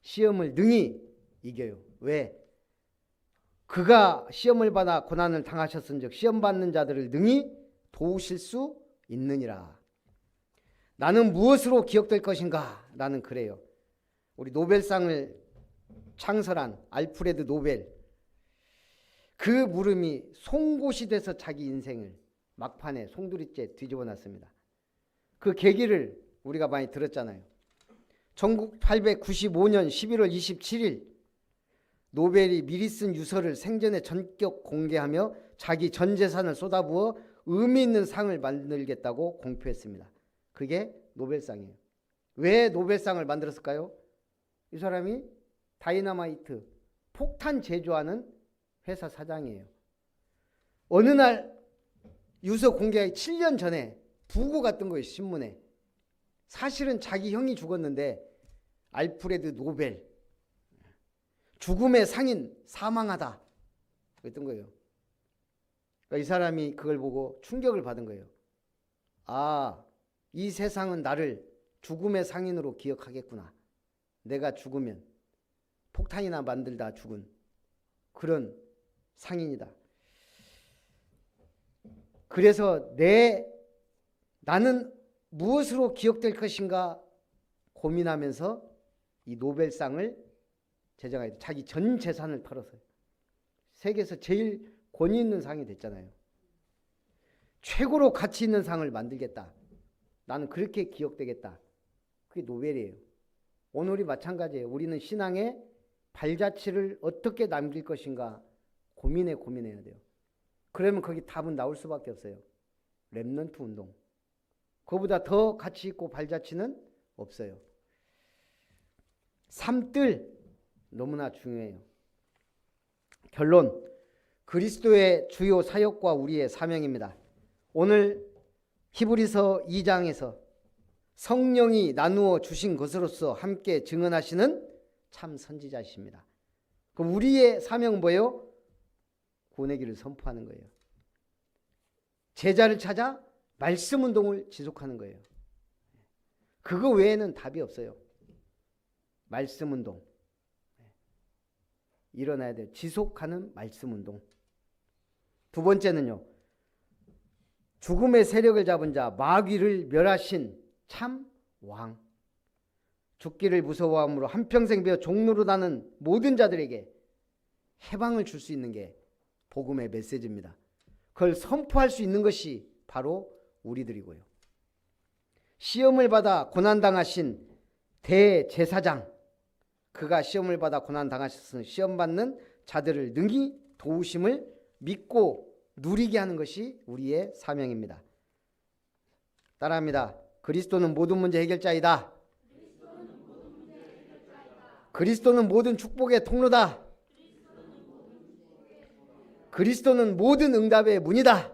시험을 능히 이겨요. 왜? 그가 시험을 받아 고난을 당하셨은즉 시험 받는 자들을 능히 도우실 수 있느니라. 나는 무엇으로 기억될 것인가? 나는 그래요. 우리 노벨상을 창설한 알프레드 노벨, 그 물음이 송곳이 돼서 자기 인생을 막판에 송두리째 뒤집어 놨습니다. 그 계기를 우리가 많이 들었잖아요. 1895년 11월 27일 노벨이 미리 쓴 유서를 생전에 전격 공개하며 자기 전 재산을 쏟아부어 의미 있는 상을 만들겠다고 공표했습니다. 그게 노벨상이에요. 왜 노벨상을 만들었을까요? 이 사람이 다이너마이트, 폭탄 제조하는 회사 사장이에요. 어느 날 유서 공개하기 7년 전에 부고가 뜬 거예요. 신문에. 사실은 자기 형이 죽었는데 알프레드 노벨, 죽음의 상인 사망하다, 그랬던 거예요. 그러니까 이 사람이 그걸 보고 충격을 받은 거예요. 아, 이 세상은 나를 죽음의 상인으로 기억하겠구나. 내가 죽으면 폭탄이나 만들다 죽은 그런 상인이다. 그래서 나는 무엇으로 기억될 것인가 고민하면서 이 노벨상을 제정하게 자기 전 재산을 털어서요. 세계에서 제일 권위 있는 상이 됐잖아요. 최고로 가치 있는 상을 만들겠다. 나는 그렇게 기억되겠다. 그게 노벨이에요. 오늘이 마찬가지예요. 우리는 신앙의 발자취를 어떻게 남길 것인가 고민해야 돼요. 그러면 거기 답은 나올 수밖에 없어요. 렘넌트 운동. 그거보다 더 가치 있고 발자취는 없어요. 삶들 너무나 중요해요. 결론, 그리스도의 주요 사역과 우리의 사명입니다. 오늘 히브리서 2장에서 성령이 나누어 주신 것으로서 함께 증언하시는 참 선지자이십니다. 그럼 우리의 사명은 뭐예요? 구원의 길을 선포하는 거예요. 제자를 찾아 말씀 운동을 지속하는 거예요. 그거 외에는 답이 없어요. 말씀 운동. 일어나야 돼요. 지속하는 말씀 운동. 두 번째는요. 죽음의 세력을 잡은 자 마귀를 멸하신 참 왕. 죽기를 무서워함으로 한평생 배워 종로로 다는 모든 자들에게 해방을 줄 수 있는 게 복음의 메시지입니다. 그걸 선포할 수 있는 것이 바로 우리들이고요. 시험을 받아 고난당하신 대제사장, 그가 시험을 받아 고난당하셨으니 시험받는 자들을 능히 도우심을 믿고 누리게 하는 것이 우리의 사명입니다. 따라합니다. 그리스도는 모든 문제 해결자이다. 그리스도는 모든 축복의 통로다. 그리스도는 모든 응답의 문이다.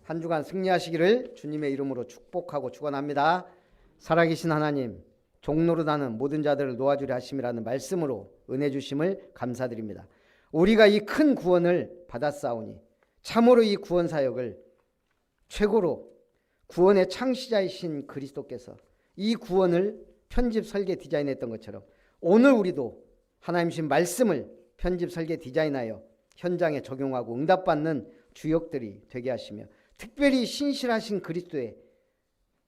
한 주간 승리하시기를 주님의 이름으로 축복하고 축원합니다. 살아계신 하나님, 종로로 나는 모든 자들을 놓아주려 하심이라는 말씀으로 은혜 주심을 감사드립니다. 우리가 이 큰 구원을 받았사오니 참으로 이 구원 사역을 최고로 구원의 창시자이신 그리스도께서 이 구원을 편집 설계 디자인했던 것처럼 오늘 우리도 하나님신 말씀을 편집 설계 디자인하여 현장에 적용하고 응답받는 주역들이 되게 하시며 특별히 신실하신 그리스도의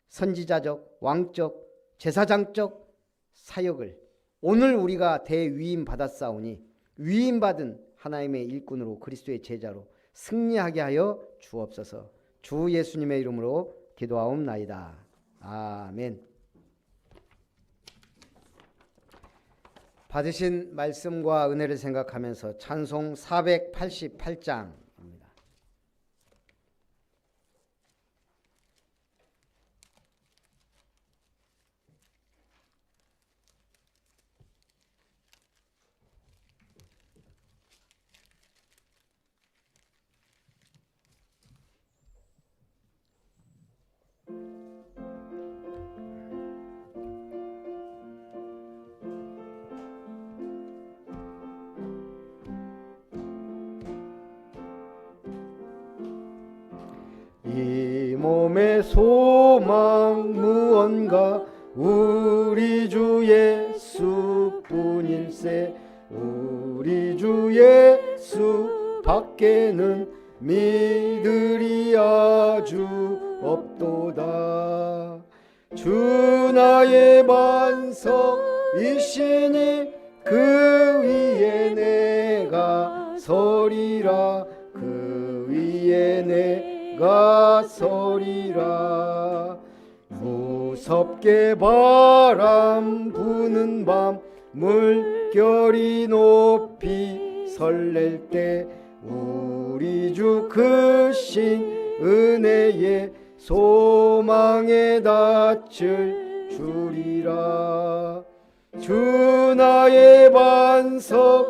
선지자적, 왕적, 제사장적 사역을 오늘 우리가 대위임 받았사오니 위임받은 하나님의 일꾼으로 그리스도의 제자로 승리하게 하여 주옵소서. 주 예수님의 이름으로 기도하옵나이다. 아멘. 받으신 말씀과 은혜를 생각하면서 찬송 488장 이 몸의 소망 무언가 우리 주 예수뿐일세. 우리 주 예수 밖에는 믿으리 아주 없도다. 주 나의 반석이시니 그 위에 내가 서리라. 그 위에 내가 서리라. 무섭게 바람 부는 밤 물결이 높이 설렐 때 우리 주 크신 은혜에 소망에 닿을 주리라. 주 나의 반석이시니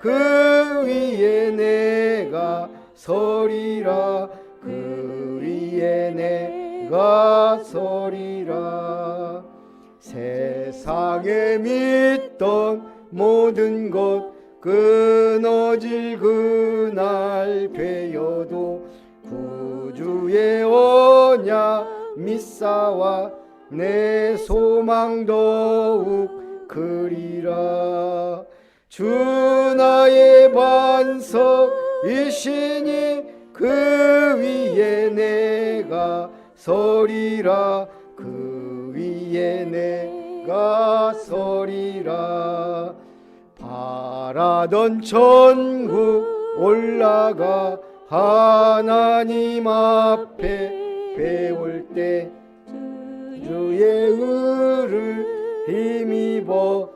그 위에 내가 서리라. 그 위에 내가 서리라. 세상에 믿던 모든 것 끊어질 그날 되어도 구주의 언약 믿사와 내 소망 더욱 크리라. 주 나의 반석이시니 그 위에 내가 서리라. 그 위에 내가 서리라. 바라던 천국 올라가 하나님 앞에 배울 때 주의 의를 힘입어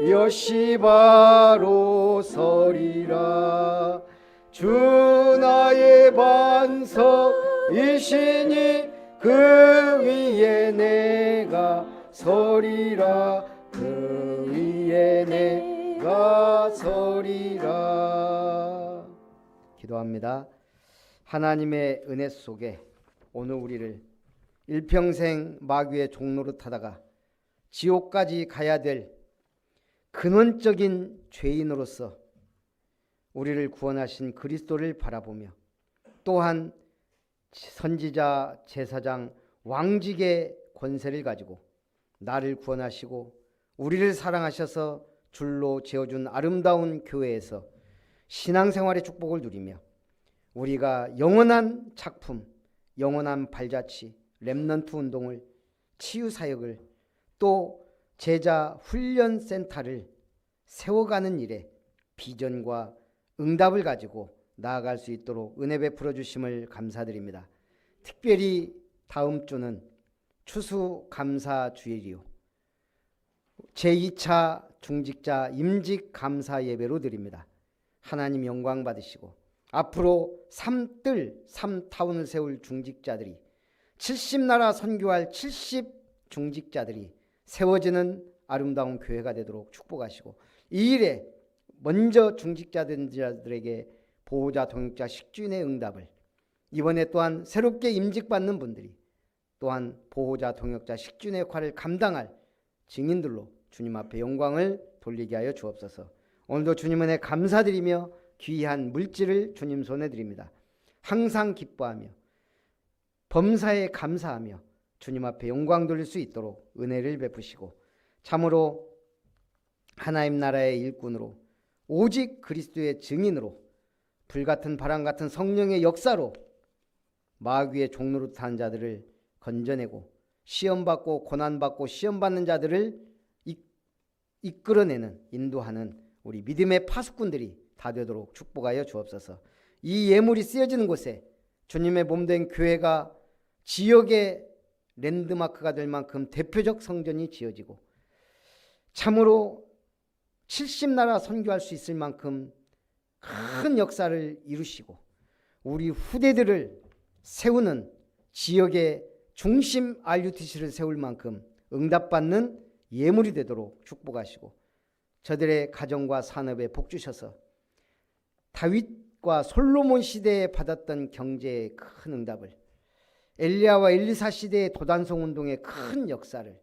여시바로 서리라. 주 나의 반석이시니 그 위에 내가 서리라. 그 위에 내가 서리라. 기도합니다. 하나님의 은혜 속에 오늘 우리를 일평생 마귀의 종로로 타다가 지옥까지 가야 될 근원적인 죄인으로서 우리를 구원하신 그리스도를 바라보며 또한 선지자, 제사장, 왕직의 권세를 가지고 나를 구원하시고 우리를 사랑하셔서 줄로 지어준 아름다운 교회에서 신앙생활의 축복을 누리며 우리가 영원한 작품, 영원한 발자취, 렘넌트 운동을, 치유사역을 또 제자 훈련센터를 세워가는 일에 비전과 응답을 가지고 나아갈 수 있도록 은혜 베풀어 주심을 감사드립니다. 특별히 다음 주는 추수감사주일이요 제2차 중직자 임직 감사 예배로 드립니다. 하나님 영광 받으시고 앞으로 3타운을 세울 중직자들이 70나라 선교할 70 중직자들이 세워지는 아름다운 교회가 되도록 축복하시고 이 일에 먼저 중직자들에게 보호자 동역자 식주인의 응답을 이번에 또한 새롭게 임직받는 분들이 또한 보호자 동역자 식주인의 역할을 감당할 증인들로 주님 앞에 영광을 돌리게 하여 주옵소서. 오늘도 주님 은혜 감사드리며 귀한 물질을 주님 손에 드립니다. 항상 기뻐하며 범사에 감사하며 주님 앞에 영광 돌릴 수 있도록 은혜를 베푸시고 참으로 하나님 나라의 일꾼으로 오직 그리스도의 증인으로 불같은 바람 같은 성령의 역사로 마귀의 종로로 탄 자들을 건져내고 시험받고 고난받고 시험받는 자들을 이끌어내는 인도하는 우리 믿음의 파수꾼들이 다 되도록 축복하여 주옵소서. 이 예물이 쓰여지는 곳에 주님의 몸된 교회가 지역의 랜드마크가 될 만큼 대표적 성전이 지어지고 참으로 70나라 선교할 수 있을 만큼 큰 역사를 이루시고 우리 후대들을 세우는 지역의 중심 RUTC를 세울 만큼 응답받는 예물이 되도록 축복하시고 저들의 가정과 산업에 복 주셔서 다윗과 솔로몬 시대에 받았던 경제의 큰 응답을 엘리야와 엘리사 시대의 도단성 운동의 큰 역사를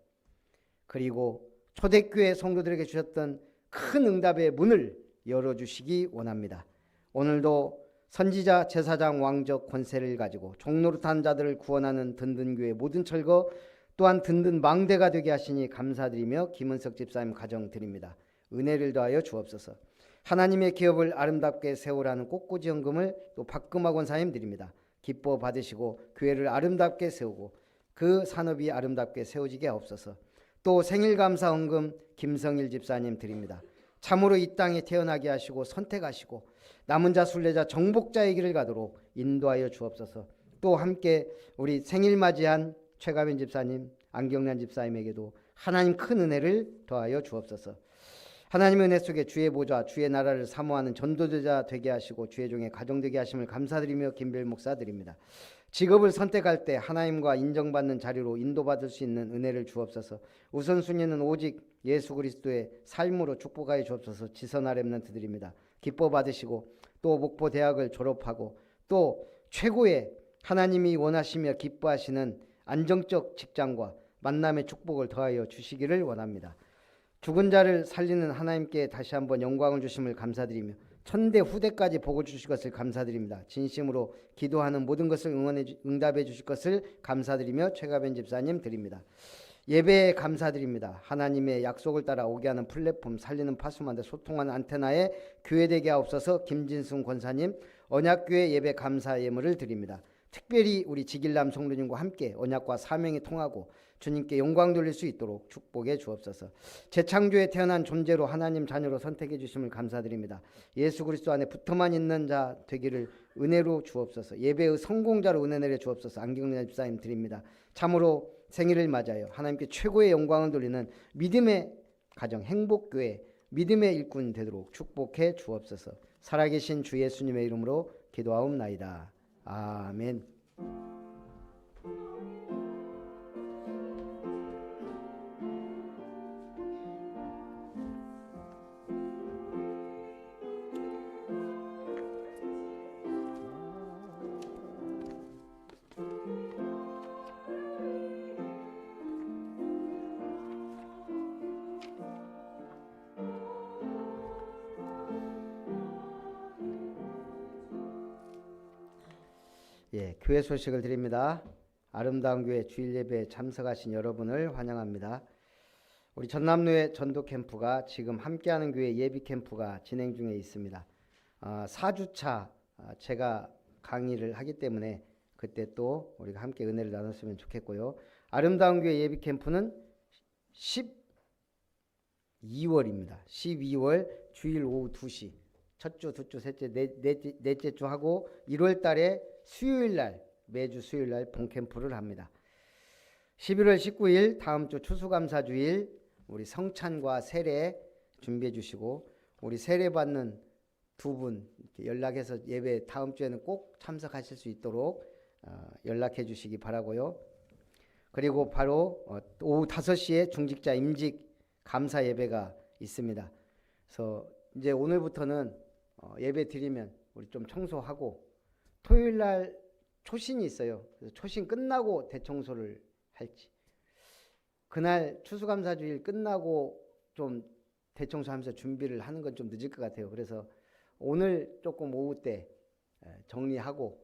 그리고 초대교회 성도들에게 주셨던 큰 응답의 문을 열어주시기 원합니다. 오늘도 선지자, 제사장, 왕적 권세를 가지고 종로로 탄 자들을 구원하는 든든교회 모든 철거 또한 든든 망대가 되게 하시니 감사드리며 김은석 집사님 가정 드립니다. 은혜를 더하여 주옵소서. 하나님의 기업을 아름답게 세우라는 꽃꽂이 헌금을 또 박금화 권사님 드립니다. 기뻐 받으시고 교회를 아름답게 세우고 그 산업이 아름답게 세워지게 하옵소서. 또 생일감사 헌금 김성일 집사님 드립니다. 참으로 이 땅에 태어나게 하시고 선택하시고 남은 자 순례자 정복자의 길을 가도록 인도하여 주옵소서. 또 함께 우리 생일 맞이한 최가빈 집사님, 안경란 집사님에게도 하나님 큰 은혜를 더하여 주옵소서. 하나님의 은혜 속에 주의 보좌, 주의 나라를 사모하는 전도자 되게 하시고 주의 종의 가정 되게 하심을 감사드리며 김별 목사 드립니다. 직업을 선택할 때 하나님과 인정받는 자리로 인도받을 수 있는 은혜를 주옵소서. 우선순위는 오직 예수 그리스도의 삶으로 축복하여 주옵소서. 지선아 렘넌트 드립니다. 기뻐 받으시고 또 목포 대학을 졸업하고 또 최고의 하나님이 원하시며 기뻐하시는 안정적 직장과 만남의 축복을 더하여 주시기를 원합니다. 죽은 자를 살리는 하나님께 다시 한번 영광을 주심을 감사드리며 천대 후대까지 복을 주실 것을 감사드립니다. 진심으로 기도하는 모든 것을 응답해 주실 것을 감사드리며 최가변 집사님 드립니다. 예배에 감사드립니다. 하나님의 약속을 따라 오게 하는 플랫폼, 살리는 파수만대, 소통하는 안테나에 교회되게 하옵소서. 김진순 권사님, 언약교회 예배 감사 예물을 드립니다. 특별히 우리 지길남 성도님과 함께 언약과 사명이 통하고 주님께 영광 돌릴 수 있도록 축복해 주옵소서. 재창조에 태어난 존재로 하나님 자녀로 선택해 주심을 감사드립니다. 예수 그리스도 안에 붙어만 있는 자 되기를 은혜로 주옵소서. 예배의 성공자로 은혜 내려 주옵소서. 안경래 집사님 드립니다. 참으로 생일을 맞아요. 하나님께 최고의 영광을 돌리는 믿음의 가정, 행복교회, 믿음의 일꾼 되도록 축복해 주옵소서. 살아계신 주 예수님의 이름으로 기도하옵나이다. 아멘. 교회 소식을 드립니다. 아름다운 교회 주일 예배에 참석하신 여러분을 환영합니다. 우리 전남로의 전도 캠프가 지금 함께하는 교회 예비 캠프가 진행 중에 있습니다. 4주차 제가 강의를 하기 때문에 그때 또 우리가 함께 은혜를 나눴으면 좋겠고요. 아름다운 교회 예비 캠프는 12월입니다. 12월 주일 오후 2시 첫 주, 두 주, 셋째, 넷째 주 하고 1월 달에 수요일날 매주 수요일날 본캠프를 합니다. 11월 19일 다음 주 추수감사주일 우리 성찬과 세례 준비해 주시고 우리 세례 받는 두 분 연락해서 예배 다음 주에는 꼭 참석하실 수 있도록 연락해 주시기 바라고요. 그리고 바로 오후 5시에 중직자 임직 감사 예배가 있습니다. 그래서 이제 오늘부터는 예배 드리면 우리 좀 청소하고 토요일 날 초신이 있어요. 그래서 초신 끝나고 대청소를 할지 그날 추수감사주일 끝나고 좀 대청소하면서 준비를 하는 건 좀 늦을 것 같아요. 그래서 오늘 조금 오후 때 정리하고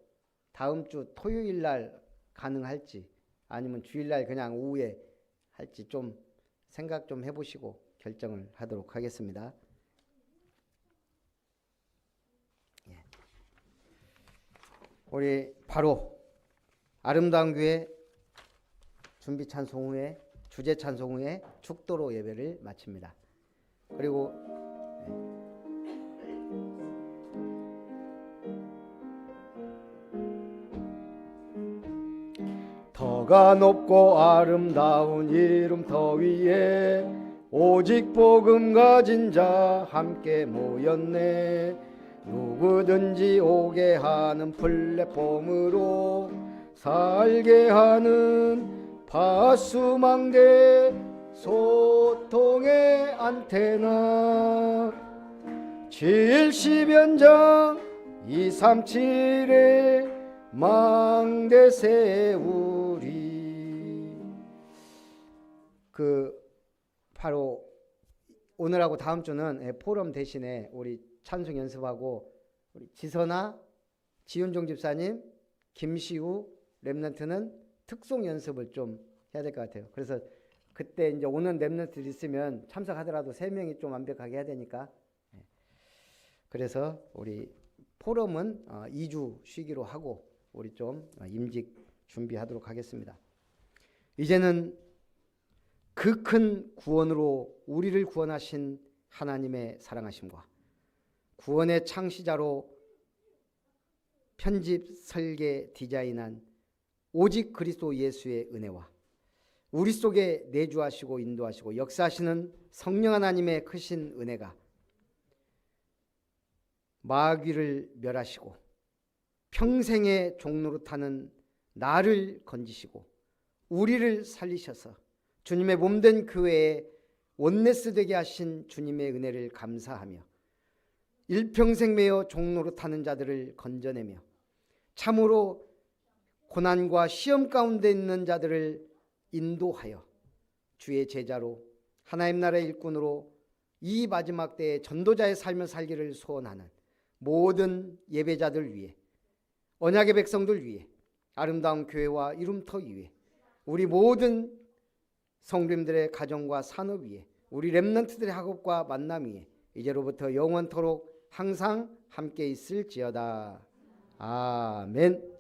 다음 주 토요일 날 가능할지 아니면 주일 날 그냥 오후에 할지 좀 생각 좀 해보시고 결정을 하도록 하겠습니다. 우리 바로 아름다운 교회 준비 찬송 후에 주제 찬송 후에 축도로 예배를 마칩니다. 그리고 더가 높고 아름다운 이름 더 위에 오직 복음 가진 자 함께 모였네. 누구든지 오게 하는 플랫폼으로 살게 하는 파수망대 소통의 안테나 70연장 237에 망대 세우리. 바로 오늘하고 다음 주는 포럼 대신에 우리 찬송 연습하고 우리 지선아, 지윤종 집사님, 김시우 렘넌트는 특송 연습을 좀 해야 될 것 같아요. 그래서 그때 이제 오는 렘넌트들 있으면 참석하더라도 3명이 좀 완벽하게 해야 되니까. 그래서 우리 포럼은 2주 쉬기로 하고 우리 좀 임직 준비하도록 하겠습니다. 이제는 그 큰 구원으로 우리를 구원하신 하나님의 사랑하심과 구원의 창시자로 편집, 설계, 디자인한 오직 그리스도 예수의 은혜와 우리 속에 내주하시고 인도하시고 역사하시는 성령 하나님의 크신 은혜가 마귀를 멸하시고 평생의 종로로 타는 나를 건지시고 우리를 살리셔서 주님의 몸된 교회에 원네스 되게 하신 주님의 은혜를 감사하며 일평생 매여 종로로 타는 자들을 건져내며 참으로 고난과 시험 가운데 있는 자들을 인도하여 주의 제자로 하나님 나라의 일꾼으로 이 마지막 때에 전도자의 삶을 살기를 소원하는 모든 예배자들 위해, 언약의 백성들 위해, 아름다운 교회와 이름터 위에, 우리 모든 성도님들의 가정과 산업 위에, 우리 렘넌트들의 학업과 만남 위에 이제로부터 영원토록 항상 함께 있을지어다. 아멘.